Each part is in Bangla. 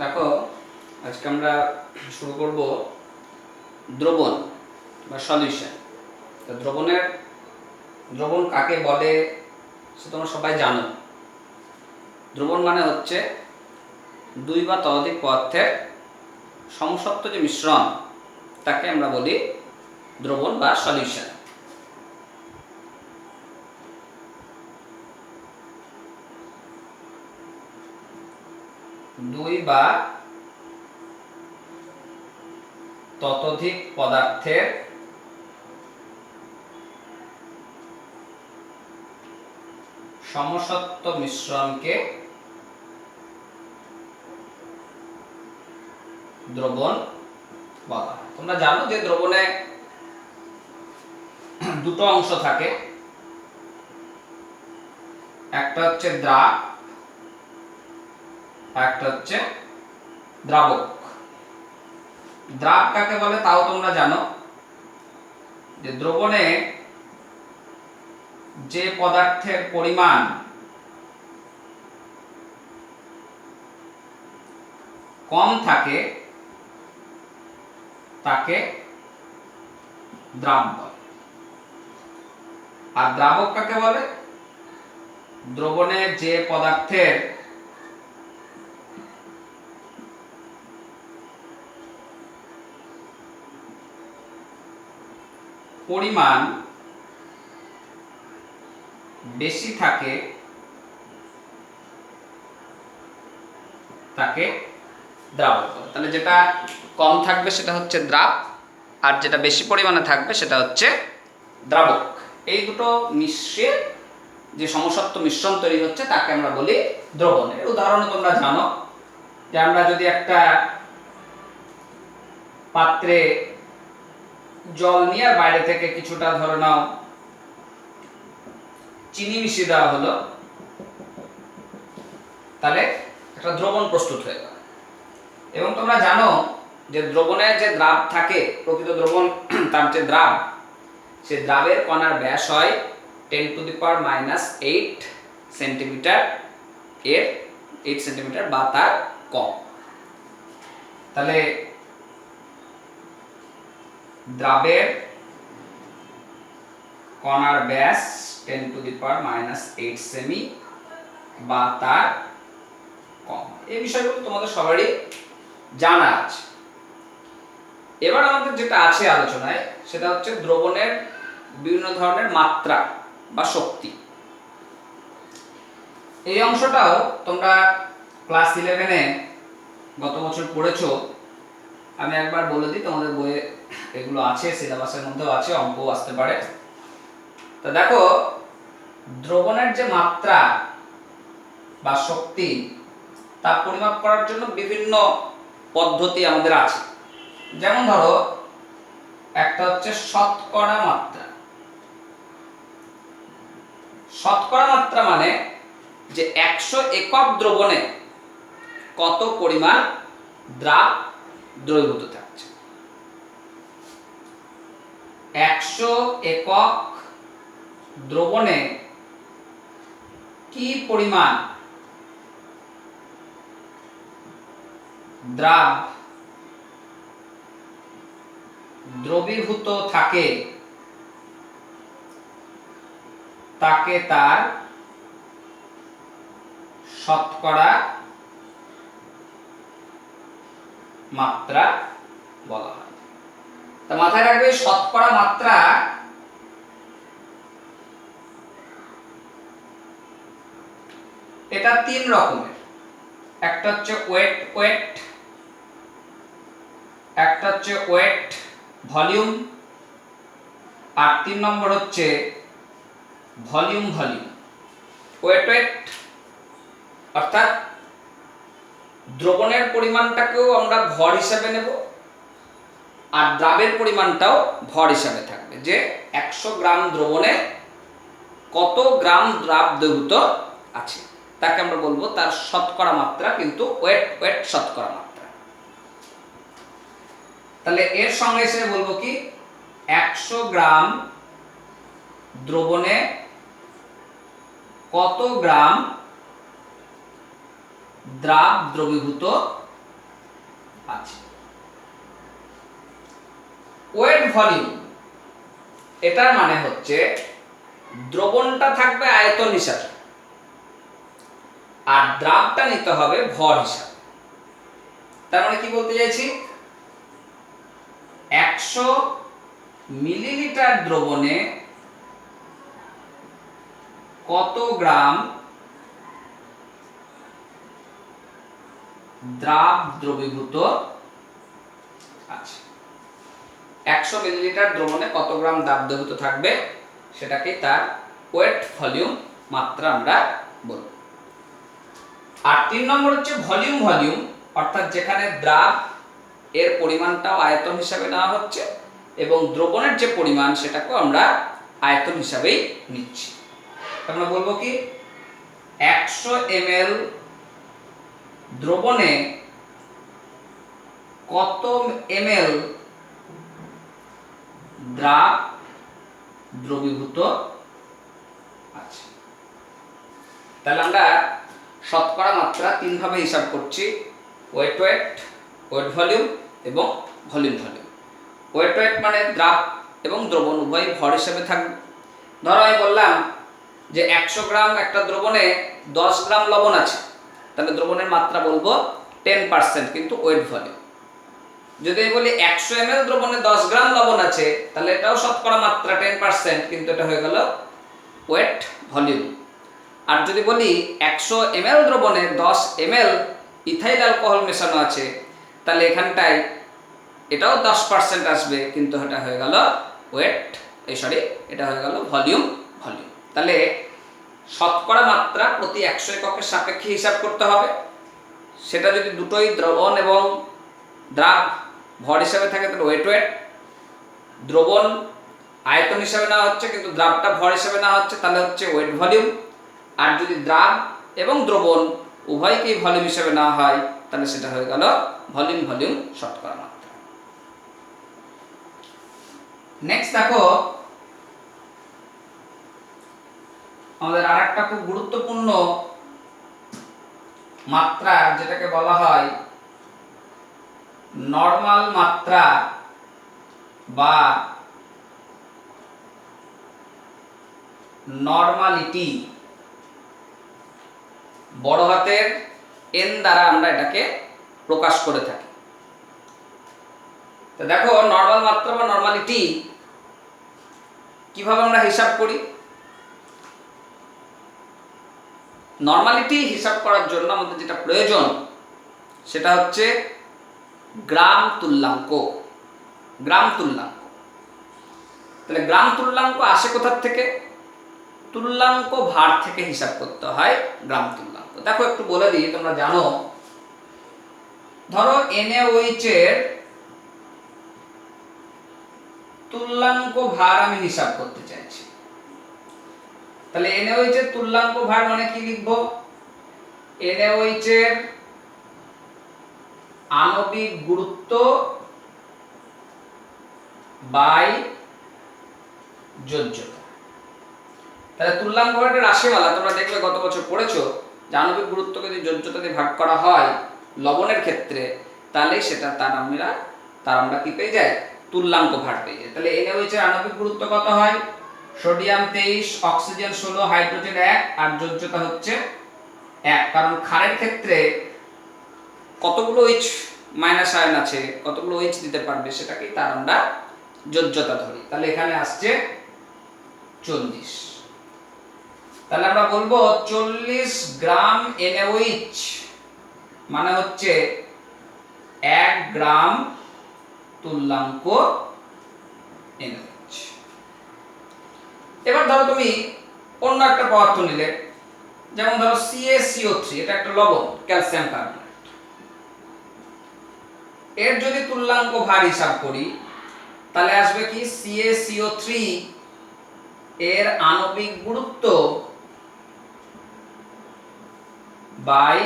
দেখো, আজকে আমরা শুরু করব দ্রবণ বা সলিউশন। তো দ্রবণ কাকে বলে সে তোমরা সবাই জানো। দ্রবণ মানে হচ্ছে দুই বা ততোধিক পদার্থের সমসত্ব যে মিশ্রণ, তাকে আমরা বলি দ্রবণ বা সলিউশন। দুই বা ততোধিক পদার্থের সমসত্ব মিশ্রণকে দ্রবণ বলা হয়। তোমরা জানো যে দ্রবণে দুটো অংশ থাকে, একটা হচ্ছে দ্রাব, একটা হচ্ছে দ্রাবক। দ্রাব কাকে বলে তাও তোমরা জানো, যে দ্রবণে যে পদার্থের পরিমাণ কম থাকে তাকে দ্রাব বলে। আর দ্রাবক কাকে বলে? দ্রবণে যে পদার্থের পরিমাণ বেশি থাকে তাকে দ্রাবক বলে। তাহলে যেটা কম থাকবে সেটা হচ্ছে দ্রাব, আর যেটা বেশি পরিমাণে থাকবে সেটা হচ্ছে দ্রাবক। এই দুটো মিশ্রে যে সমসত্ব মিশ্রণ তৈরি হচ্ছে তাকে আমরা বলি দ্রবণ। এর উদাহরণ তোমরা জানো, যে আমরা যদি একটা পাত্রে জল নিয়ে আর বাইরে থেকে কিছুটা ধরে নাও চিনি মিশিয়ে দেওয়া হলো, তাহলে একটা দ্রবণ প্রস্তুত হয়ে গেল। এবং তোমরা জানো যে দ্রবণে যে দ্রাব থাকে, প্রকৃত দ্রবণ তার যে দ্রাব, সে দ্রাবের কণার ব্যাস হয় 10⁻⁸ সেন্টিমিটার, এর 8 সেন্টিমিটার বা তার কম। তাহলে দ্রাবের কণার ব্যাস 10⁻⁸ সেমি বা তার কম। এই বিষয়গুলো তোমাদের সবারই জানা আছে। এবার আমাদের যেটা আছে আলোচনায় সেটা হচ্ছে দ্রবণের বিভিন্ন ধরনের মাত্রা বা শক্তি। এই অংশটাও তোমরা ক্লাস 11-এ গত বছর পড়েছো। আমি একবার বলে দিই, তোমাদের বইয়ে এগুলো আছে, সিলেবাসের মধ্যেও আছে, অঙ্কও আসতে পারে। তো দেখো, দ্রবণের যে মাত্রা বা শক্তি তা পরিমাপ করার জন্য বিভিন্ন পদ্ধতি আমাদের আছে। যেমন ধরো, একটা হচ্ছে শতকরা মাত্রা। শতকরা মাত্রা মানে যে 100 একক দ্রবণে কত পরিমাণ দ্রাব দ্রবীভূত থাকছে। 100 একক দ্রবণে কি পরিমাণ দ্রাব দ্রবীভূত থাকে তাকে তার শতকরা মাত্রা বলা হয়। তা মাথায় রাখবে, শতকরা মাত্রা এটা 3 রকমের। একটা হচ্ছে ওয়েট, একটা হচ্ছে ওয়েট ভলিউম, আর 3 নম্বর হচ্ছে ভলিউম। ওয়েট অর্থাৎ দ্রবণের পরিমাণটাকেও আমরা ভর হিসাবে নেব, আর দ্রাবের পরিমাণটাও ভর হিসাবে থাকবে, যে 100 গ্রাম দ্রবণে কত গ্রাম দ্রাব দ্রবীভূত আছে, তাকে আমরা বলবো তার শতকরা মাত্রা, কিন্তু ওয়েট শতকরা মাত্রা। তাহলে এর সঙ্গে এসে বলবো কি, 100 গ্রাম দ্রবণে কত গ্রাম দ্রাব দ্রবীভূত ওয়েট ভলিউম, এটার মানে হচ্ছে দ্রবণটা থাকবে আয়তন হিসাবে আর দ্রাবটা নিতে হবে ভর হিসাবে। তার মানে কি বলতে চাইছি, 100 মিলিলিটার দ্রবণে কত গ্রাম দ্রাব দ্রবীভূত আছে। 100 মিলিলিটার দ্রবণে কত গ্রাম দ্রাব দ্রবীভূত থাকবে সেটাকে তার ওয়েট ভলিউম মাত্রা আমরা বলব। আর 3 নম্বর হচ্ছে ভলিউম ভলিউম, অর্থাৎ যেখানে দ্রাব এর পরিমাণটাও আয়তন হিসাবে নেওয়া হচ্ছে এবং দ্রবণের যে পরিমাণ সেটাকেও আমরা আয়তন হিসাবেই নিচ্ছি। আমরা বলবো কি 100 ml দ্রবণে কত ml দ্রাব দ্রবীভূত আছে। তাহলে আমরা শতকরা মাত্রা 3 ভাবে হিসাব করছি, ওয়েট ওয়েট, ওয়েট ভলিউম এবং ভলিউম ভলিউম। ওয়েট ওয়েট মানে দ্রাব এবং দ্রবণ উভয় ভর হিসেবে থাকবে। ধরো আমি বললাম যে 100 গ্রাম একটা দ্রবণে 10 গ্রাম লবণ আছে, তাহলে দ্রবণের মাত্রা বলবো 10%, কিন্তু ওয়েট ভলিউম। যদি আমি বলি 100 ml দ্রবণে 10 গ্রাম লবণ আছে, তাহলে এটাও শতকরা মাত্রা 10%, কিন্তু এটা হয়ে গেল ওয়েট ভলিউম। আর যদি বলি 100 ml দ্রবণে 10 ml ইথাইল অ্যালকোহল মেশানো আছে, তাহলে এখানটায় এটাও 10% আসবে, কিন্তু এটা হয়ে গেল ওয়েট, এটা হয়ে গেল ভলিউম ভলিউম। তাহলে শতকরা মাত্রা প্রতি 100 এককের সাপেক্ষে হিসাব করতে হবে। সেটা যদি দুটোই দ্রবণ এবং দ্রাব ভর হিসাবে থাকে তাহলে ওয়েট ওয়েট, দ্রবণ আয়তন হিসাবে নেওয়া হচ্ছে কিন্তু দ্রাবটা ভর হিসাবে নেওয়া হচ্ছে তাহলে হচ্ছে ওয়েট ভলিউম। আর যদি দ্রাব এবং দ্রবণ উভয়কেই ভলিউম হিসাবে নেওয়া হয় তাহলে সেটা হয়ে গেল ভলিউম ভলিউম শতকরা মাত্রা। নেক্সট দেখো আমাদের আরেকটা খুব গুরুত্বপূর্ণ মাত্রা, যেটাকে বলা হয় নরমাল মাত্রা বা নরমালিটি, বড় হাতের এন দ্বারা আমরা এটাকে প্রকাশ করে থাকি। তো দেখো নরমাল মাত্রা বা নরমালিটি কিভাবে আমরা হিসাব করি। নরমালিটি হিসাব করার জন্য আমাদের যেটা প্রয়োজন সেটা হচ্ছে গ্রাম তুল্যাঙ্ক। গ্রাম তুল্যাঙ্ক, তাহলে গ্রাম তুল্যাঙ্ক আসে কোথা থেকে? তুল্যাঙ্ক ভার থেকে হিসাব করতে হয় গ্রাম তুল্যাঙ্ক। দেখো একটু বলে দিই, তোমরা জানো। ধরো NaOH এর তুল্যাঙ্ক ভার আমি হিসাব করতে চাইছি, তাহলে NaOH এর তুল্যাঙ্ক ভার মানে কি লিখবো? NaOH এর আণবিক গুরুত্ব বাই যোজ্যতা। তাহলে তুল্যাঙ্ক ভার একটা রাশিমালা, তোমরা দেখলে গত বছর পড়েছো যে আণবিক গুরুত্বকে যদি যোজ্যতা দিয়ে ভাগ করা হয় লবণের ক্ষেত্রে, তাহলে সেটা তার আমরা কি পেয়ে যাই? তুল্যাঙ্ক ভার পেয়ে যাই। তাহলে NaOH এর আণবিক গুরুত্ব কত হয়? সোডিয়াম 23, অক্সিজেন 16, হাইড্রোজেন 1 আর যোজ্যতা হচ্ছে 1। কারণ ক্ষারের ক্ষেত্রে কতগুলো OH মাইনাস আয়ন আছে, কতগুলো OH দিতে পারবে সেটাকেই তার আমরা যোজ্যতা ধরি। তাহলে এখানে আসছে 40। তাহলে আমরা বলবো 40 গ্রাম NaOH মানে হচ্ছে 1 গ্রাম তুল্যাঙ্ক NaOH। এবার ধরো তুমি অন্য একটা পদার্থ নিলে, যেমন ধরো CaCO3, এটা একটা লবণ, ক্যালসিয়াম কার্বনেট। এর যদি তুল্যাঙ্ক ভার হিসাব করি তাহলে আসবে কি? CaCO3 এর আণবিক গুরুত্ব বাই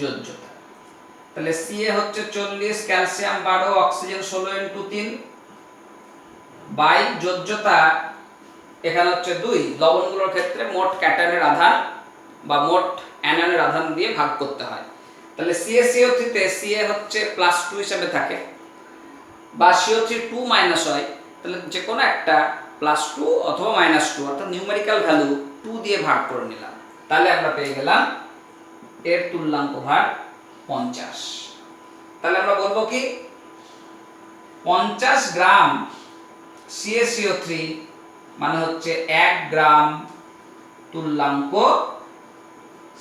যোজ্যতা। তাহলে Ca হচ্ছে 40, ক্যালসিয়াম 12, অক্সিজেন 16 × 3 বাই যোজ্যতা এখানে হচ্ছে 2। লবণগুলোর ক্ষেত্রে মোট ক্যাটায়নের আধান বা মোট অ্যানায়নের আধান দিয়ে ভাগ করতে হয়। তাহলে CaCO3 তে Ca হচ্ছে +2 হিসেবে থাকে, বা CO3 2 মাইনাস হয়, তাহলে যে কোনো একটা +2 অথবা -2 অর্থাৎ নিউমেরিক্যাল ভ্যালু 2 দিয়ে ভাগ করে নিলাম, তাহলে আমরা পেয়ে গেলাম এর তুল্যাঙ্ক ভার 50। তাহলে আমরা বলবো কি 50 গ্রাম CaCO3 মানে হচ্ছে 1 গ্রাম তুল্যাঙ্ক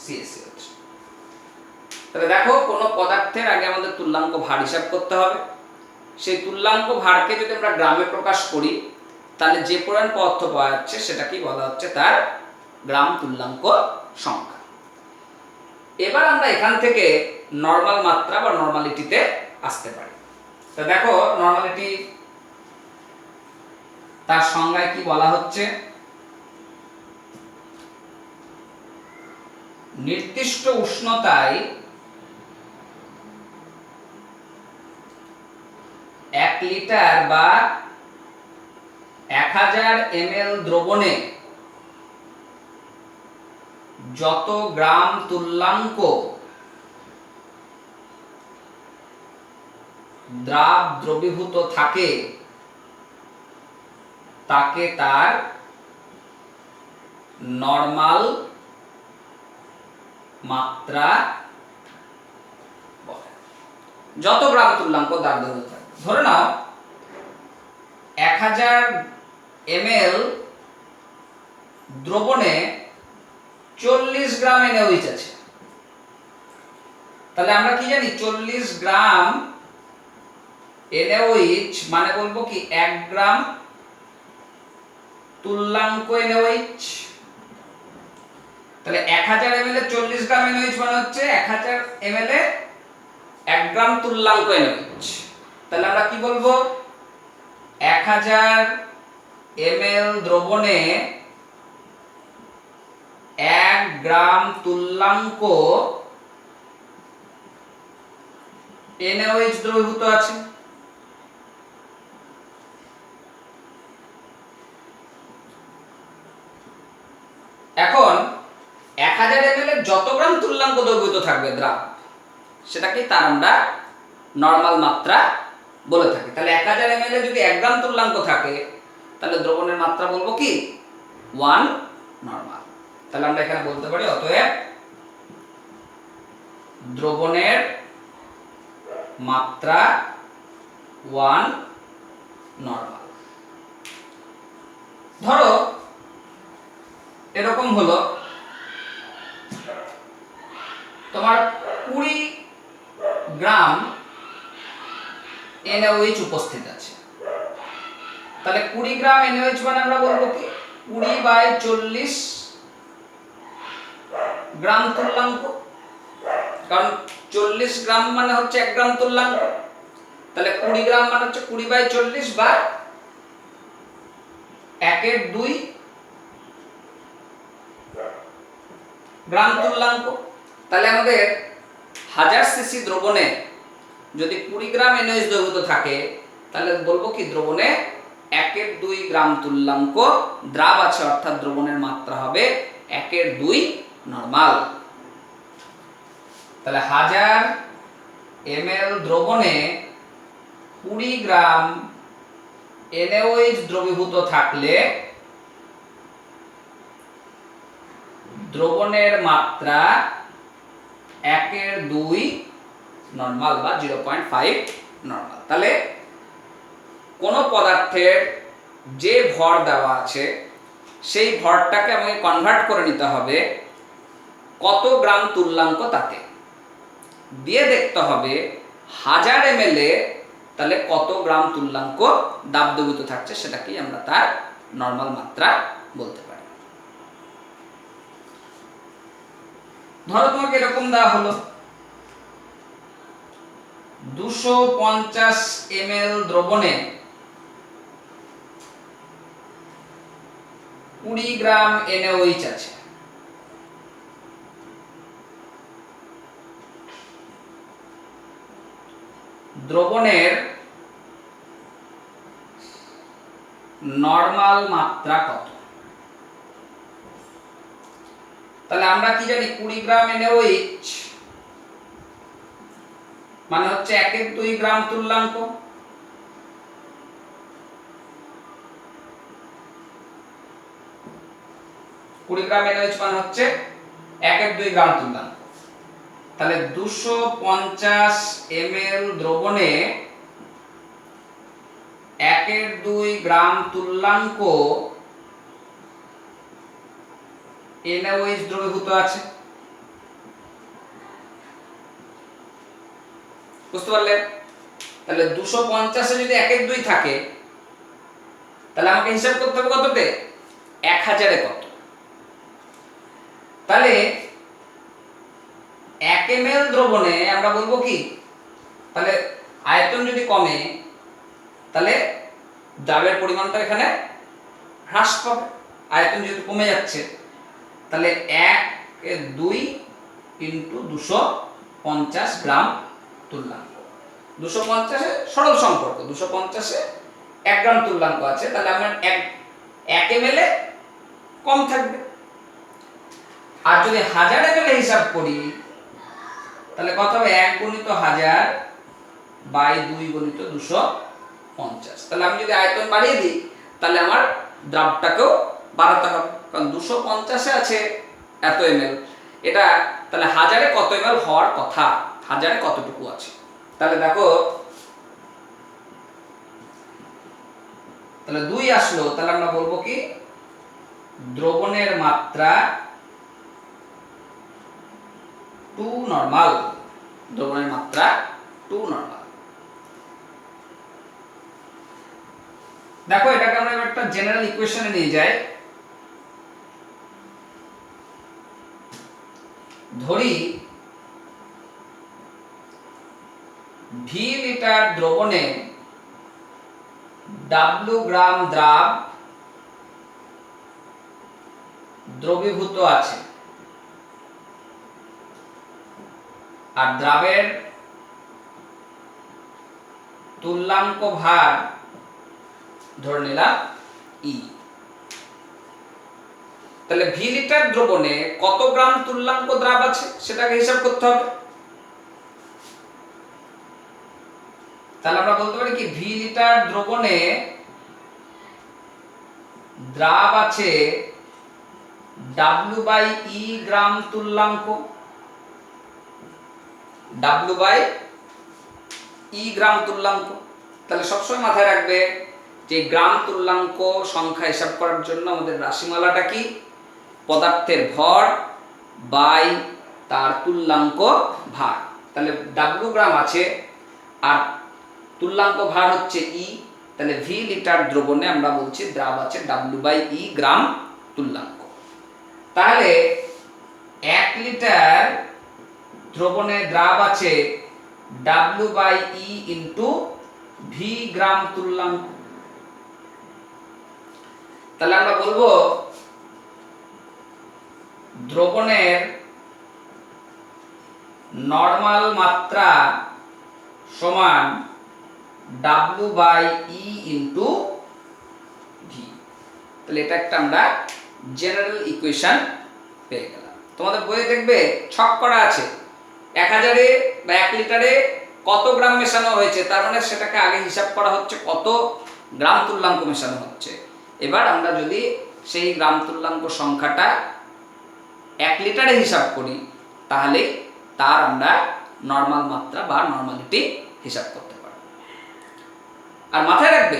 CaCO3। তাহলে দেখো কোনো পদার্থের আগে আমাদের তুল্যাঙ্ক ভার হিসাব করতে হবে। সেই তুল্যাঙ্ক ভারকে যদি আমরা গ্রামে প্রকাশ করি, তাহলে যে পরিমাণ পদার্থ পাওয়া যাচ্ছে সেটাকে বলা হচ্ছে তার গ্রাম তুল্যাঙ্ক সংখ্যা। এবার আমরা এখান থেকে নরমাল মাত্রা বা নরমালিটিতে আসতে পারি। তো দেখো নরমালিটি তার সংজ্ঞায় কি বলা হচ্ছে, নির্দিষ্ট উষ্ণতায় 1 লিটার বা 1000 ml দ্রবণে যত গ্রাম তুল্যাঙ্ক দ্রবীভূত থাকে তাকে তার নরমাল মাত্রা বলে। যত গ্রাম তুল্যাঙ্ক দ্রবীভূত থাকে, ধরে নাও 1000 ml দ্রবণে 40 গ্রাম NaOH আছে, তাহলে আমরা কি জানি 40 গ্রাম NaOH মানে বলবো কি 1 গ্রাম তুল্যাঙ্ক NaOH। তাহলে 1000 ml এ 40 গ্রাম NaOH মানে হচ্ছে 1000 ml এ 1 গ্রাম তুল্যাঙ্ক NaOH। তাহলে আমরা কি বলবো 1000 ml দ্রবণে 1 গ্রাম তুল্যাঙ্ক NaOH দ্রবীভূত আছে। এখন 1000 ml এর যত গ্রাম তুল্যাঙ্ক দ্রবীভূত থাকবে দ্রাব, সেটাকে তার আমরা নরমাল মাত্রা বলে থাকি। তাহলে 1000 ml এ যদি 1 গ্রাম তুল্যাঙ্ক থাকে, তাহলে দ্রবণের মাত্রা বলবো কি 1 নরমাল। তাহলে আমরা এখানে বলতে পারি অতএব দ্রবণের মাত্রা 1 নরমাল। ধরো এরকম হলো তোমার 20 গ্রাম NaOH উপস্থিত আছে, তাহলে 20 গ্রাম NaOH মানে আমরা বলবো কি 20/40 গ্রাম তুল্যাঙ্ক, কারণ 40 গ্রাম মানে হচ্ছে 1 গ্রাম তুল্যাঙ্ক। তাহলে 20 গ্রাম মানে হচ্ছে 20/40 বা 1/2 গ্রাম তুল্যাঙ্ক। তাহলে আমাদের 1000 সিসি দ্রবণে যদি 20 গ্রাম NaOH দ্রবীভূত থাকে, তাহলে বলবো কি দ্রবণে 1/2 গ্রাম তুল্যাঙ্ক দ্রাব আছে, অর্থাৎ দ্রবণের মাত্রা হবে 1/2 নরমাল। তাহলে 1000 ml দ্রবণে 20 গ্রাম NaOH দ্রবীভূত থাকলে দ্রবণের মাত্রা 1/2 নরমাল বা 0.5 নরমাল। তাহলে কোন পদার্থের যে ভর দেওয়া আছে সেই ভরটাকে আমাকে কনভার্ট করে নিতে হবে কত গ্রাম তুল্যাঙ্ক তাতে দিয়ে দেখতে হবে 1000 ml এ তাহলে কত গ্রাম তুল্যাঙ্ক দাব দ্রবীভূত থাকছে, সেটাকেই আমরা তার নরমাল মাত্রা বলতে পারি। ধরো তোমাকে এরকম দেওয়া হলো 250 ml দ্রবণে 20 গ্রাম NaOH আছে, দ্রবণের নরমাল মাত্রা কত? তাহলে আমরা কি জানি 20 গ্রাম NaOH মানে হচ্ছে 1/2 গ্রাম তুল্যাঙ্ক। 20 গ্রাম NaOH মানে হচ্ছে 1/2 গ্রাম তুল্যাঙ্ক। তাহলে 250 ml দ্রবণে 1/2 গ্রাম তুল্যাঙ্ক NaOH দ্রবীভূত আছে। বুঝতে পারলেন? তাহলে 250 এ যদি 1/2 থাকে তাহলে আমাকে হিসাব করতে হবে কততে, 1000 এ কত। তাহলে 1 ml দ্রবণে আমরা বলবো কি, তাহলে আয়তন যদি কমে তাহলে দ্রাবের পরিমাণটা এখানে হ্রাস পাবে, আয়তন যেহেতু কমে যাচ্ছে। তাহলে 1/2 ইন্টু 250 গ্রাম তুল্যাঙ্ক। 250 এ সরল সম্পর্ক, 250 এ 1 গ্রাম তুল্যাঙ্ক আছে, তাহলে আমার 1 ml এ কম থাকবে। আর যদি 1000 ml এ হিসাব করি তাহলে কত হবে, 1 গুণিত 1000 বাই 2 গুণিত 250। তাহলে আমি যদি আয়তন বাড়িয়ে দিই তাহলে আমার দ্রাবটাকেও বাড়াতে হবে, কারণ 250 এ আছে এত ml, এটা তাহলে 1000 এ কত ml হওয়ার কথা, 1000 এ কতটুকু আছে। তাহলে দেখো, তাহলে 2 আসলো, তাহলে আমরা বলবো কি, দ্রবণের মাত্রা 2 নরমাল, দ্রবণের মাত্রা 2 নরমাল। দেখো এটাকে আমরা একটা জেনারেল ইকুয়েশনে নিয়ে যাই। ধরি V লিটার দ্রবণে W গ্রাম দ্রবীভূত আছে, আর দ্রাবের তুল্যাঙ্ক ভার ধরে নিলাম E। তাহলে V লিটার দ্রবণে কত গ্রাম তুল্যাঙ্ক দ্রাব আছে সেটাকে হিসাব করতে হবে। তাহলে আমরা বলতে পারি কি, V লিটার দ্রবণে দ্রাব আছে W/E গ্রাম তুল্যাঙ্ক, W/E গ্রাম তুল্যাঙ্ক। তাহলে সবসময় মাথায় রাখবে যে গ্রাম তুল্যাঙ্ক সংখ্যা হিসাব করার জন্য আমাদের রাশিমালাটা কি, পদার্থের ভর বাই তার তুল্যাঙ্ক ভার। তাহলে W গ্রাম আছে আর তুল্যাঙ্ক ভার হচ্ছে E, তাহলে V লিটার দ্রবণে আমরা বলছি দ্রাব আছে W/E গ্রাম তুল্যাঙ্ক। তাহলে 1 লিটার দ্রবণে দ্রাব আছে W/E ইন্টু V গ্রাম তুল্যাঙ্ক। তাহলে আমরা বলবো দ্রবণের নরমাল মাত্রা সমান W/E ইন্টু V। তাহলে এটা একটা আমরা জেনারেল ইকুয়েশন পেয়ে গেলাম। তোমাদের বইয়ে দেখবে ছক করা আছে 1000 এ বা 1 লিটারে কত গ্রাম মেশানো হয়েছে, তার মানে সেটাকে আগে হিসাব করা হচ্ছে কত গ্রাম তুল্যাঙ্ক মেশানো হচ্ছে। এবার আমরা যদি সেই গ্রাম তুল্যাঙ্ক সংখ্যাটা 1 লিটারে হিসাব করি তাহলে তার আমরা নরমাল মাত্রা বা নরমালিটি হিসাব করতে পারব। আর মাথায় রাখবে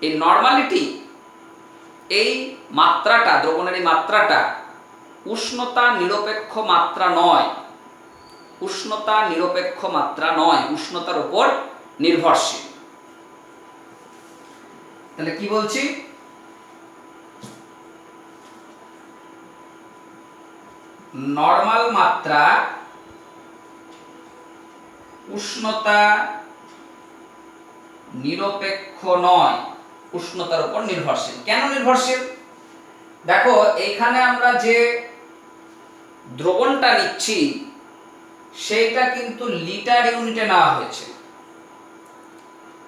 এই নরমালিটি, এই মাত্রাটা, দ্রবণের এই মাত্রাটা উষ্ণতা নিরপেক্ষ মাত্রা নয়, উষ্ণতা নিরপেক্ষ মাত্রা নয়, উষ্ণতার উপর নির্ভরশীল। তাহলে কি বলছি, নরমাল মাত্রা উষ্ণতা নিরপেক্ষ নয়, উষ্ণতার উপর নির্ভরশীল। কেন নির্ভরশীল? দেখো এখানে আমরা যে দ্রবণটা নিচ্ছি সেইটা কিন্তু লিটার ইউনিটে নেওয়া হয়েছে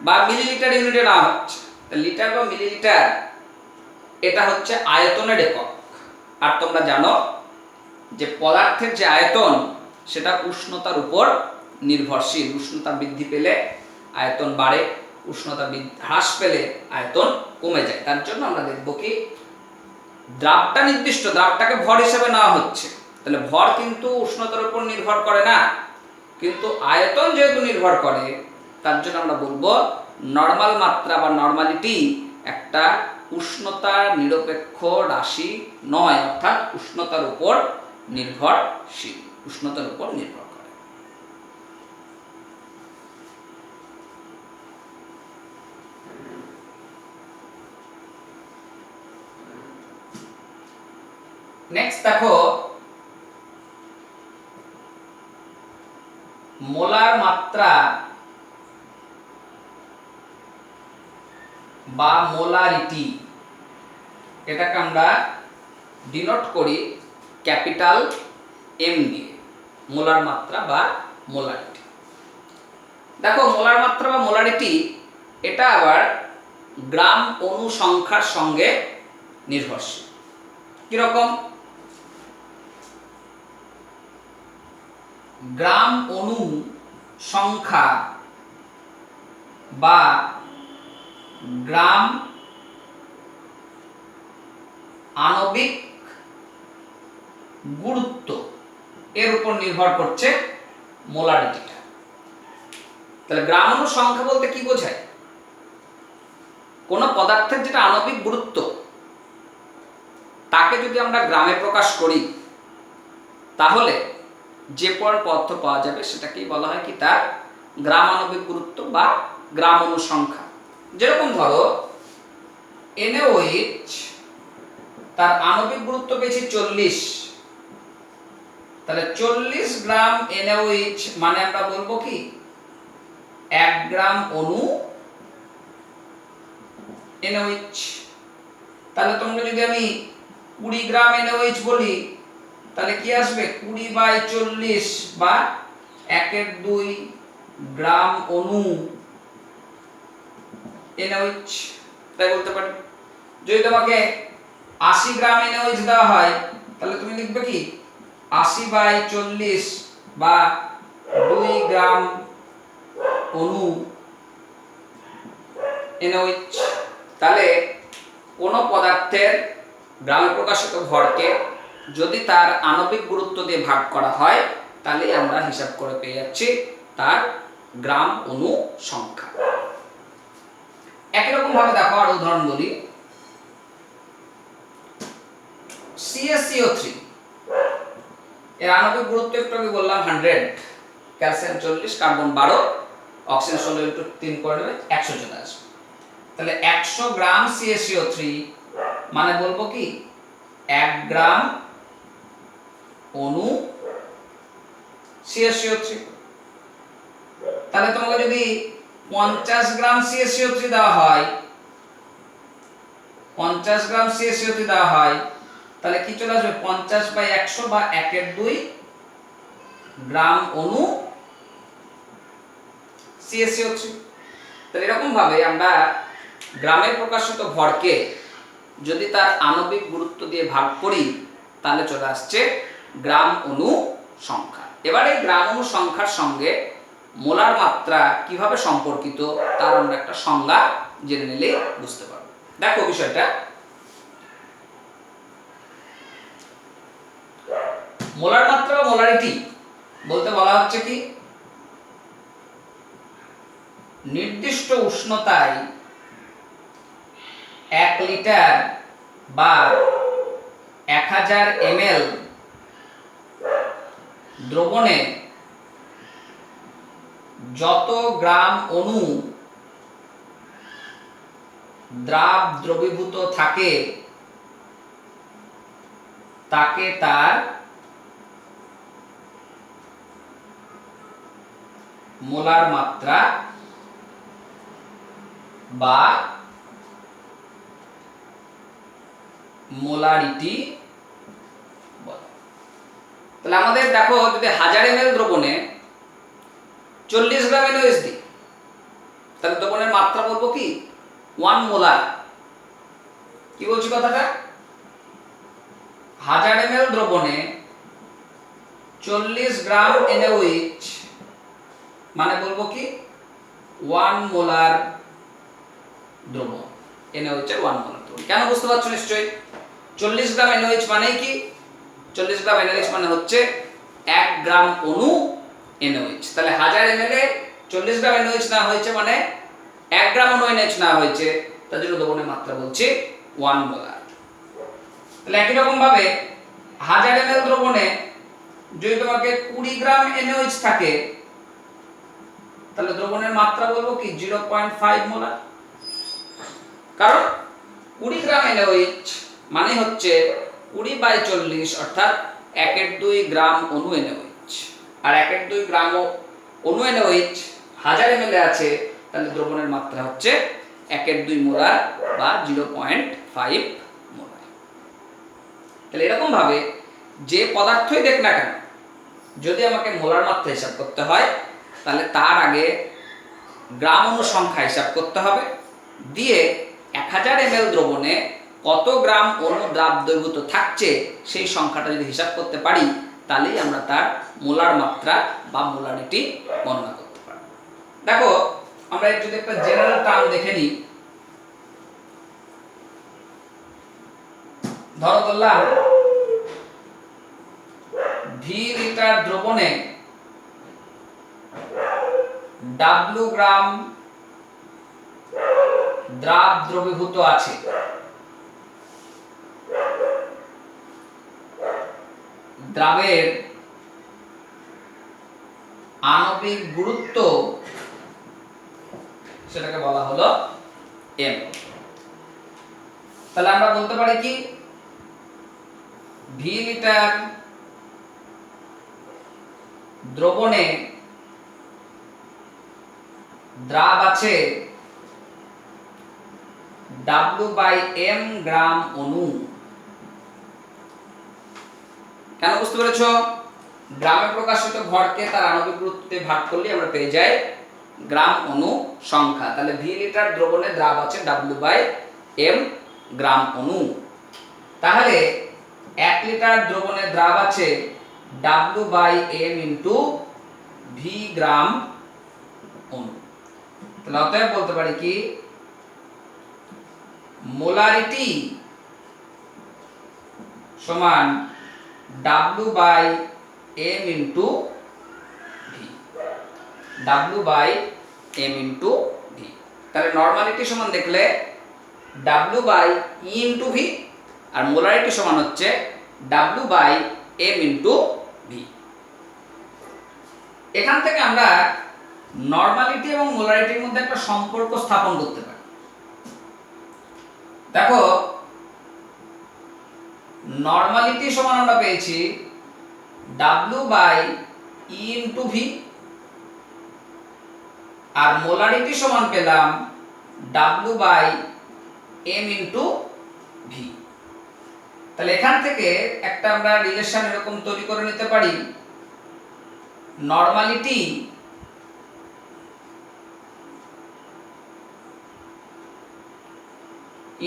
বা মিলিলিটার ইউনিটে নেওয়া হচ্ছে। লিটার বা মিলিলিটার এটা হচ্ছে আয়তনের একক। আর তোমরা জানো যে পদার্থের যে আয়তন সেটা উষ্ণতার উপর নির্ভরশীল। উষ্ণতা বৃদ্ধি পেলে আয়তন বাড়ে, উষ্ণতা হ্রাস পেলে আয়তন কমে যায়। তার জন্য আমরা দেখব কি দ্রাবটা নির্দিষ্ট, দ্রাবটাকে ভর হিসেবে নেওয়া হচ্ছে, তাহলে ভর কিন্তু উষ্ণতার উপর নির্ভর করে না, কিন্তু আয়তন যেহেতু নির্ভর করে, তার জন্য আমরা বলবো নর্মাল মাত্রা বা নর্মালিটি একটা উষ্ণতা নিরপেক্ষ রাশি নয়, অর্থাৎ উষ্ণতার উপর নির্ভরশীল, উষ্ণতার উপর নির্ভর করে। নেক্সট দেখো, মোলার মাত্রা বা মোলারিটি, এটাকে আমরা ডিনোট করি ক্যাপিটাল এম দিয়ে, মোলার মাত্রা বা মোলারিটি। দেখো মোলার মাত্রা বা মোলারিটি এটা আবার গ্রাম অণু সংখ্যার সঙ্গে নির্ভরশীল। কিরকম? গ্রাম অণু সংখ্যা বা গ্রাম আণবিক গুরুত্ব এর উপর নির্ভর করছে মোলারিটিটা। তাহলে গ্রাম অণু সংখ্যা বলতে কি বোঝায়? কোন পদার্থের যেটা আণবিক গুরুত্ব, তাকে যদি আমরা গ্রামে প্রকাশ করি, তাহলে যে পদার্থ পাওয়া যাবে সেটাকেই বলা হয় কি, তার গ্রাম আণবিক গুরুত্ব বা গ্রাম অণু সংখ্যা। যেরকম ধরো NaOH, তার আণবিক গুরুত্ব পেয়েছি 40, তাহলে 40 গ্রাম NaOH মানে আমরা বলবো কি 1 গ্রাম অণু NaOH। তাহলে তোমরা যদি আমি 20 গ্রাম NaOH বলি, তাহলে কি আসবে 20/40 বা 1/2 গ্রাম অণু NaOH, তাই বলতে পারি। যদি তোমাকে 80 গ্রাম NaOH দেওয়া হয়, তাহলে তুমি লিখবে কি 80/40 বা 2 গ্রাম অণু NaOH। তাহলে কোন পদার্থের গ্রামে প্রকাশিত ভরকে যদি তার আণবিক গুরুত্ব দিয়ে ভাগ করা হয়, তাহলে আমরা হিসাব করে পেয়ে যাচ্ছি তার গ্রাম অণু সংখ্যা। একই রকম ভাবে দেখো আরো উদাহরণ বলি, CaCO3 এর আণবিক গুরুত্ব একটু আগে বললাম 100, ক্যালসিয়াম 40, কার্বন 12, অক্সিজেন 16 × 3 করে নেবে 100 চলে আসবে। তাহলে 100 গ্রাম CaCO3 মানে বলবো কি 1 গ্রাম অণু CaCO3। তাহলে তোমাকে যদি 50 গ্রাম CaCO3 দেওয়া হয়, 50 গ্রাম CaCO3 দেওয়া হয়, তাহলে কি চলে আসবে 50/100 বা 1/2 গ্রাম অণু CaCO3। তাহলে এরকম ভাবে আমরা গ্রামে প্রকাশিত ভরকে যদি তার আণবিক গুরুত্ব দিয়ে ভাগ করি, তাহলে চলে আসছে গ্রাম অণু সংখ্যা। এবার এই গ্রাম অণু সংখ্যার সঙ্গে মোলার মাত্রা কিভাবে সম্পর্কিত, তার আমরা একটা সংজ্ঞা জেনে নিলে বুঝতে পারবো। দেখো বিষয়টা, মোলার মাত্রা বা মোলারিটি বলতে বলা হচ্ছে কি নির্দিষ্ট উষ্ণতায় 1 লিটার বা 1000 ml দ্রবণে যত গ্রাম অণু দ্রবীভূত থাকে, তাকে তার মোলার মাত্রা বা মোলারিটি বলে। তাহলে আমাদের দেখো যদি 1000 ml দ্রবণে 40 গ্রাম NaOH দিই, তাহলে দ্রবণের মাত্রা বলবো কি 1 মোলার। কি বলছি কথাটা? 1000 ml দ্রবণে 40 গ্রাম NaOH মানে বলবো কি 1 মোলার দ্রবণ, NaOH এর 1 মোলার দ্রবণ। কেন বুঝতে পারছো নিশ্চয়ই? 40 গ্রাম NaOH মানে কি? 40 গ্রাম NaOH মানে হচ্ছে 1 গ্রাম অণু NaOH। তাহলে 1000 ml এ 40 গ্রাম NaOH না হয়েছে মানে 1 গ্রাম অণু NaOH না হয়েছে, তার জন্য দ্রবণের মাত্রা বলছি 1 মোলার। তাহলে একই রকম ভাবে 1000 ml দ্রবণে যদি তোমাকে 20 গ্রাম NaOH থাকে, তাহলে দ্রবণের মাত্রা বলবো কি 0.5 মোলার। কারণ 20 গ্রাম NaOH মানে হচ্ছে 20/40 অর্থাৎ 1/2 গ্রাম অণু NaOH। আর 1/2 গ্রাম অণু NaOH 1000 ml এ আছে, তাহলে দ্রবণের মাত্রা হচ্ছে 1/2 মোলার বা 0.5 মোলার। তাহলে এরকম ভাবে যে পদার্থই দেখ না কেন, যদি আমাকে মোলার মাত্রা হিসাব করতে হয়, তাহলে তার আগে গ্রাম অণু সংখ্যা হিসাব করতে হবে, দিয়ে 1000 ml দ্রবণে কত গ্রাম অণু দ্রাব দ্রবীভূত থাকছে সেই সংখ্যাটা যদি হিসাব করতে পারি, তাহলেই আমরা তার মোলার মাত্রা বা মোলারিটি গণনা করতে পারি। দেখো আমরা যদি একটা জেনারেল টার্ম দেখে নিই, ধরো বললাম ভি লিটার দ্রবণে W গ্রাম দ্রাব দ্রবীভূত আছে। দ্রাবের আণবিক গুরুত্ব সেটাকে বলা হলো M। তাহলে আমরা বলতে পারি কি ভি লিটার দ্রবণে দ্রাব আছে W/M গ্রাম অণু। কেন বুঝতে পেরেছো? গ্রামে প্রকাশিত ভরকে তার আণবিক গুরুত্বে ভাগ করলে আমরা পেয়ে যাই গ্রাম অণু সংখ্যা। তাহলে ভি লিটার দ্রবণে দ্রাব আছে W/M গ্রাম অণু। তাহলে 1 লিটার দ্রবণে দ্রাব আছে W/M ইনটু ভি গ্রাম অণু। তাহলে অতএব বলতে পারি কি মোলারিটি সমান W/M into V. W/M into V. তাহলে নরমালিটি সমান দেখলে W/E ইনটু ভি, আর মোলারিটি সমান হচ্ছে W/M ইনটু ভি। এখান থেকে আমরা নরমালিটি এবং মোলারিটির মধ্যে একটা সম্পর্ক স্থাপন করতে পারি। দেখো নরমালিটি সমান আমরা পেয়েছি W/E ইনটু ভি, আর মোলারিটি সমান পেলাম W/M ইনটু ভি। তাহলে এখান থেকে একটা আমরা রিলেশন এরকম তৈরি করে নিতে পারি, নরমালিটি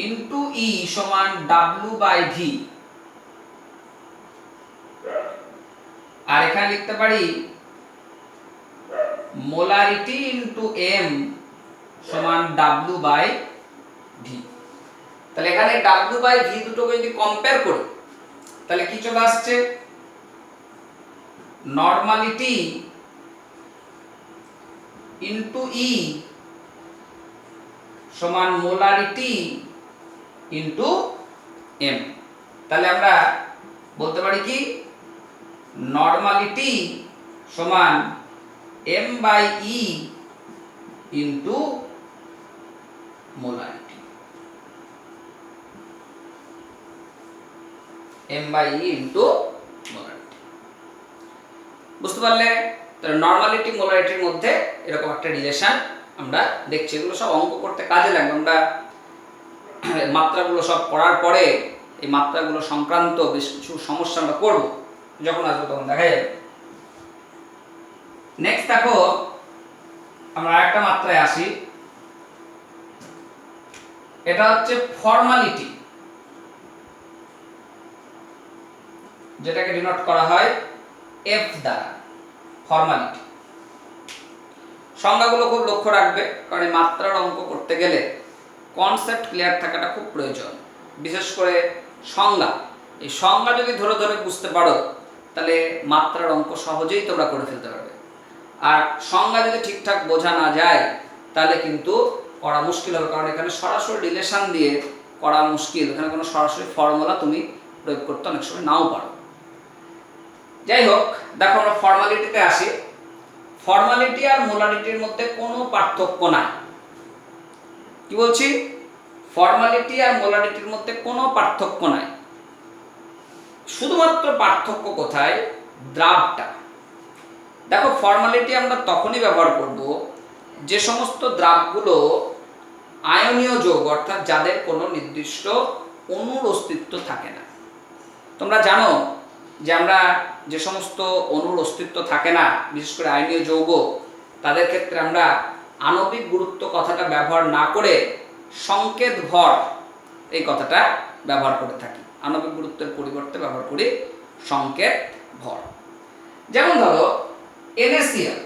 ইনটু E সমান W/V, আর এখানে লিখতে পারি মোলারিটি ইনটু M সমান W/V। তাহলে এখানে W/V দুটোকে যদি কম্পেয়ার করি, তাহলে কি চলে আসছে নরমালিটি ইনটু E সমান মোলারিটি ইনটু M। তাহলে আমরা বলতে পারি কি নরমালিটি সমান M/E into molarity. M/E into molarity. বুঝতে পারলে? তাহলে নরমালিটি মোলারিটির মধ্যে এরকম একটা রিলেশন আমরা দেখছি। এগুলো সব অঙ্ক করতে কাজে লাগবে। আমরা মাত্রাগুলো সব পড়ার পরে এই মাত্রাগুলো সংক্রান্ত বেশ কিছু সমস্যা আমরা করব, যখন আসবো তখন দেখা যাবে। নেক্সট দেখো আমরা আরেকটা মাত্রায় আসি, এটা হচ্ছে ফর্মালিটি, যেটাকে ডিনোট করা হয় F দ্বারা। ফর্মালিটি সংজ্ঞাগুলো খুব লক্ষ্য রাখবে, কারণ এই মাত্রার অঙ্ক করতে গেলে কনসেপ্ট ক্লিয়ার থাকাটা খুব প্রয়োজন। বিশেষ করে সংজ্ঞা, এই সংজ্ঞা যদি ধরে ধরে বুঝতে পারো তাহলে মাত্রার অঙ্ক সহজেই তোমরা করে ফেলতে পারবে। আর সংজ্ঞা যদি ঠিকঠাক বোঝা না যায় তাহলে কিন্তু করা মুশকিল হবে, কারণ এখানে সরাসরি রিলেশন দিয়ে করা মুশকিল, এখানে কোনো সরাসরি ফর্মুলা তুমি প্রয়োগ করতে অনেক সময় নাও পারো। যাই হোক, দেখো আমরা ফর্মালিটিতে আসি। ফর্মালিটি আর মোলারিটির মধ্যে কোনো পার্থক্য নাই। কি বলছি? ফর্মালিটি আর মোলারিটির মধ্যে কোনো পার্থক্য নাই। শুধুমাত্র পার্থক্য কোথায়? দ্রাবটা। দেখো, ফর্মালিটি আমরা তখনই ব্যবহার করব যে সমস্ত দ্রাবগুলো আয়নীয় যৌগ, অর্থাৎ যাদের কোনো নির্দিষ্ট অণুর অস্তিত্ব থাকে না। তোমরা জানো যে আমরা যে সমস্ত অণুর অস্তিত্ব থাকে না, বিশেষ করে আয়নীয় যৌগ, তাদের ক্ষেত্রে আমরা আণবিক গুরুত্ব কথাটা ব্যবহার না করে সংকেত ভর এই কথাটা ব্যবহার করে থাকি। আণবিক গুরুত্বের পরিবর্তে ব্যবহার করি সংকেত ভর। যেমন ধরো NaCl,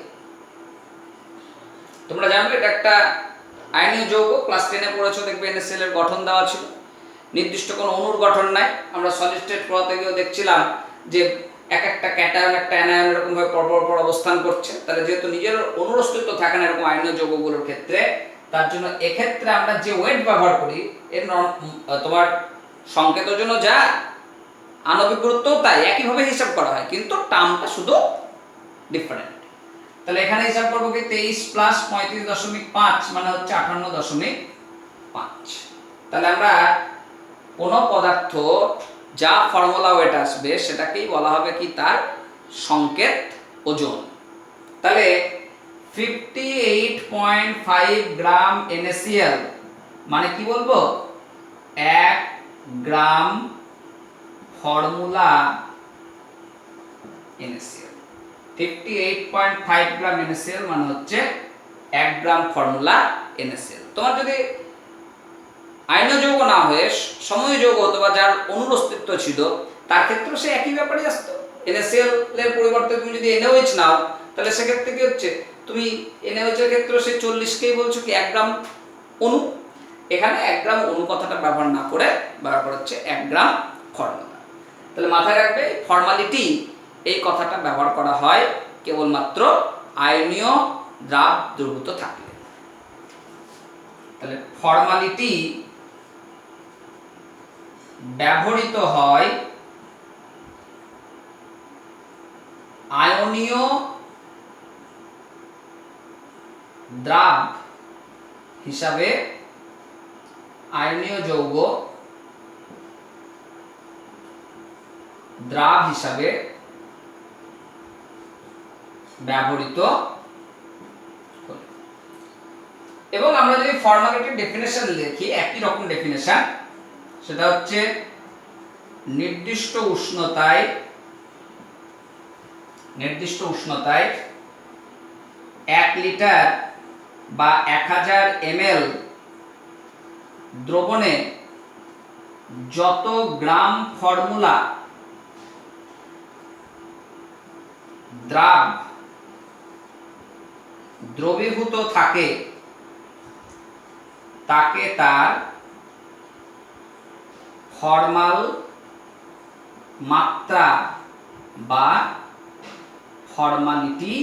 তোমরা জানবে এটা একটা আয়নীয় যৌগ, ক্লাস 10 এ পড়েছো, দেখবে NaCl এর গঠন দেওয়া ছিল, নির্দিষ্ট কোনো অণুর গঠন নাই। আমরা সলিড স্টেট পড়াতে গিয়েও দেখছিলাম যে এক একটা ক্যাটায়ন একটা অ্যানায়ন এরকম ভাবে পরপর অবস্থান করছে। তাহলে যেহেতু নিজের অণুর অস্তিত্ব থাকে না এরকম আয়নীয় যৌগগুলোর ক্ষেত্রে, তার জন্য এক্ষেত্রে আমরা যে ওয়েট ব্যবহার করি এর তোমার সংকেতের জন্য যা, আণবিক গুরুত্বও তাই, একইভাবে হিসাব করা হয়, কিন্তু টার্মটা শুধু ডিফারেন্ট। তাহলে এখানে হিসাব করবো কি 23 প্লাস 35.5 মানে হচ্ছে 58.5। তাহলে আমরা কোন পদার্থ যা ফর্মুলা ওয়েট আসবে সেটাকেই বলা হবে কি তার সংকেত ওজন। তাহলে 58.5 গ্রাম NaCl মানে কি বলবো? 1 গ্রাম ফর্মুলা NaCl। 58.5 গ্রাম NaCl মানে হচ্ছে 1 গ্রাম ফর্মুলা NaCl। তোমার যদি আয়নীয় যৌগ না হয়ে সময় যৌগ হতো বা যার অণুর অস্তিত্ব ছিল, তার ক্ষেত্রে সে একই ব্যাপারই আসতো। NaCl এর পরিবর্তে তুমি যদি NaOH নাও, তাহলে সেক্ষেত্রে কি হচ্ছে? তুমি NaOH এর ক্ষেত্রে সেই 40কেই বলছো কি 1 গ্রাম অণু। এখানে 1 গ্রাম অণু কথাটা ব্যবহার না করে ব্যবহার করা হচ্ছে 1 গ্রাম ফর্মুলা। তাহলে মাথায় রাখবে, ফর্মালিটি এই কথাটা ব্যবহার করা হয় কেবলমাত্র আয়নীয় দ্রাব দ্রবীভূত থাকলে। তাহলে ফর্মালিটি ব্যবহৃত হয় আয়নীয় দ্রাব হিসাবে, আয়নীয় যৌগ দ্রাব হিসাবে ব্যবহৃত। এবং আমরা যদি ফর্মালিটির ডেফিনেশন লিখি, একই রকম ডেফিনেশন, সেটা হচ্ছে নির্দিষ্ট উষ্ণতায় 1 লিটার বা 1000 ml দ্রবণে যত গ্রাম ফর্মুলা দ্রাব দ্রবীভূত থাকে তাকে তার ফর্মাল মাত্রা বা ফর্মালিটি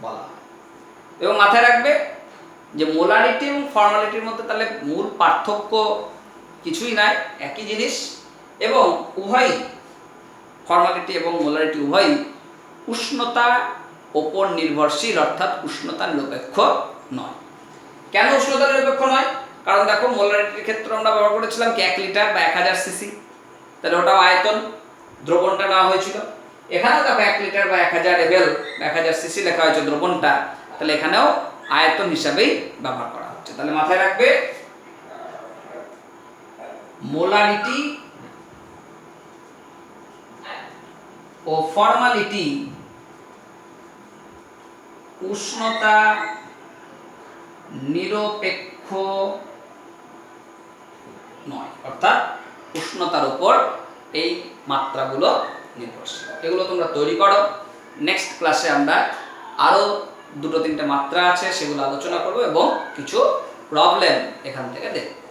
বলা হয়। এবং মাথায় রাখবে যে মোলারিটি এবং ফর্মালিটির মধ্যে তাহলে মূল পার্থক্য কিছুই নাই, একই জিনিস, এবং উভয়ই, ফর্মালিটি এবং মোলারিটি উভয়ই উষ্ণতা ওপর নির্ভরশীল, অর্থাৎ উষ্ণতা নিরপেক্ষ নয়। কেন উষ্ণতা নিরপেক্ষ নয়? কারণ দেখো, মোলারিটির ক্ষেত্রে আমরা ব্যবহার করেছিলাম কি 1 লিটার বা 1000 সিসি, তাহলে ওটাও আয়তন, দ্রবণটা নেওয়া হয়েছিল। এখানেও দেখো 1 লিটার বা 1000 ml বা 1000 সিসি লেখা হয়েছে দ্রবণটা, তাহলে এখানেও আয়তন হিসাবেই ব্যবহার করা হচ্ছে। তাহলে মাথায় রাখবে, মোলারিটি ও ফর্মালিটি উষ্ণতা নিরপেক্ষ নয়, অর্থাৎ উষ্ণতার উপর এই মাত্রাগুলো নির্ভরশীল। এগুলো তোমরা তৈরি করো। নেক্সট ক্লাসে আমরা আরো দুটো তিনটে মাত্রা আছে সেগুলো আলোচনা করব এবং কিছু প্রবলেম এখান থেকে দেখব।